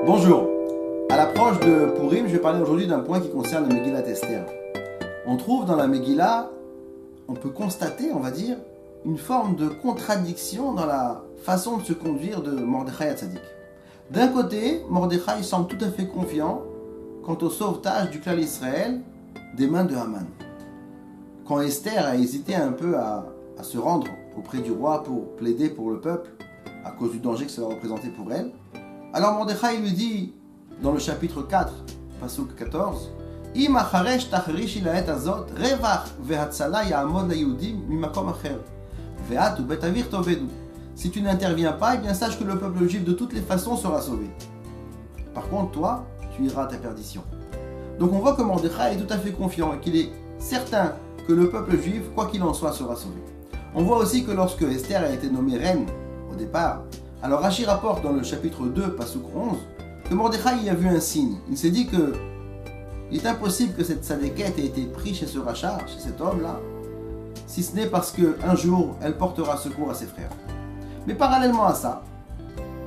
Bonjour. À l'approche de Purim, je vais parler aujourd'hui d'un point qui concerne la Megillat Esther. On trouve dans la Megillah, on peut constater, on va dire, une forme de contradiction dans la façon de se conduire de Mordechai HaTzadik. D'un côté, Mordechai semble tout à fait confiant quant au sauvetage du clan Israël des mains de Haman. Quand Esther a hésité un peu à se rendre auprès du roi pour plaider pour le peuple, à cause du danger que cela représentait pour elle, alors Mordechai lui dit, dans le chapitre 4, Pasuk 14, Im acharesh tachrishi laet azot, revach vehatzala ya'amod laYehudim mimakom acher, ve'at u'bet avich tovedu. Si tu n'interviens pas, eh bien sache que le peuple juif de toutes les façons sera sauvé. Par contre, toi, tu iras à ta perdition. Donc on voit que Mordechai est tout à fait confiant et qu'il est certain que le peuple juif, quoi qu'il en soit, sera sauvé. On voit aussi que lorsque Esther a été nommée reine, au départ, alors Rashi rapporte dans le chapitre 2, Pasuk 11, que Mordechai y a vu un signe. Il s'est dit que il est impossible que cette Sadéquette ait été prise chez ce rachat, chez cet homme-là, si ce n'est parce qu'un jour, elle portera secours à ses frères. Mais parallèlement à ça,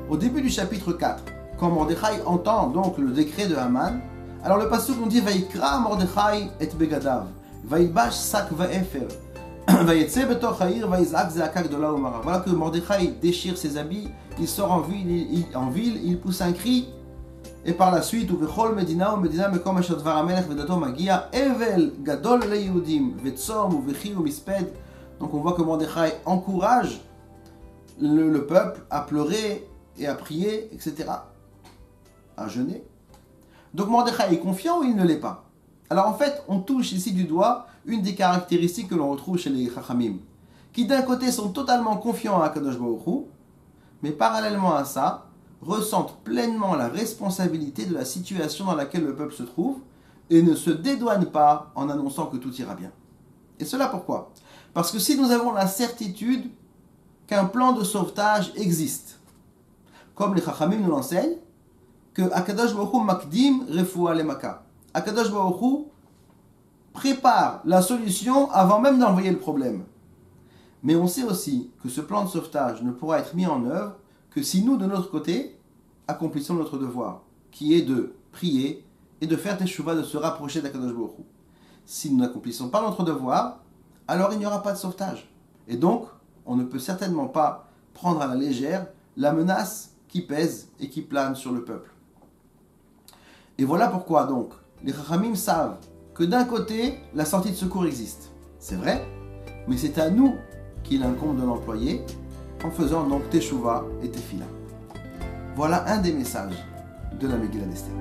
au début du chapitre 4, quand Mordechai entend donc le décret de Haman, alors le pasuk nous dit Vaikra Mordechai et begadav, Vailbash sak vaefer, Vayetse betoch ha'ir vaizak zeaka gdola umara. Voilà que Mordechai déchire ses habits, il sort en ville, il pousse un cri, et par la suite, Uvechol medina medina mekom asher dvar hamelech vedato magia, Evel gadol leYehudim, vetzom uvechi umisped. Donc on voit que Mordechai encourage le peuple à pleurer et à prier, etc., à jeûner. Donc Mordechai est confiant ou il ne l'est pas? Alors en fait, on touche ici du doigt une des caractéristiques que l'on retrouve chez les Chachamim, qui d'un côté sont totalement confiants à Kadosh Baruch Hu, mais parallèlement à ça, ressentent pleinement la responsabilité de la situation dans laquelle le peuple se trouve et ne se dédouanent pas en annonçant que tout ira bien. Et cela pourquoi? Parce que si nous avons la certitude qu'un plan de sauvetage existe, comme les Chachamim nous l'enseignent, que Akadosh Baruch Hu makdim refoua lemaka. Akadosh Baruch Hu prépare la solution avant même d'envoyer le problème. Mais on sait aussi que ce plan de sauvetage ne pourra être mis en œuvre que si nous, de notre côté, accomplissons notre devoir, qui est de prier et de faire teshuva, de se rapprocher d'Akadosh Baruch Hu. Si nous n'accomplissons pas notre devoir, alors il n'y aura pas de sauvetage. Et donc, on ne peut certainement pas prendre à la légère la menace qui pèse et qui plane sur le peuple. Et voilà pourquoi donc les Chachamim savent que d'un côté, la sortie de secours existe. C'est vrai, mais c'est à nous qu'il incombe de l'employer en faisant donc teshuva et tefila. Voilà un des messages de la Megillah d'Esther.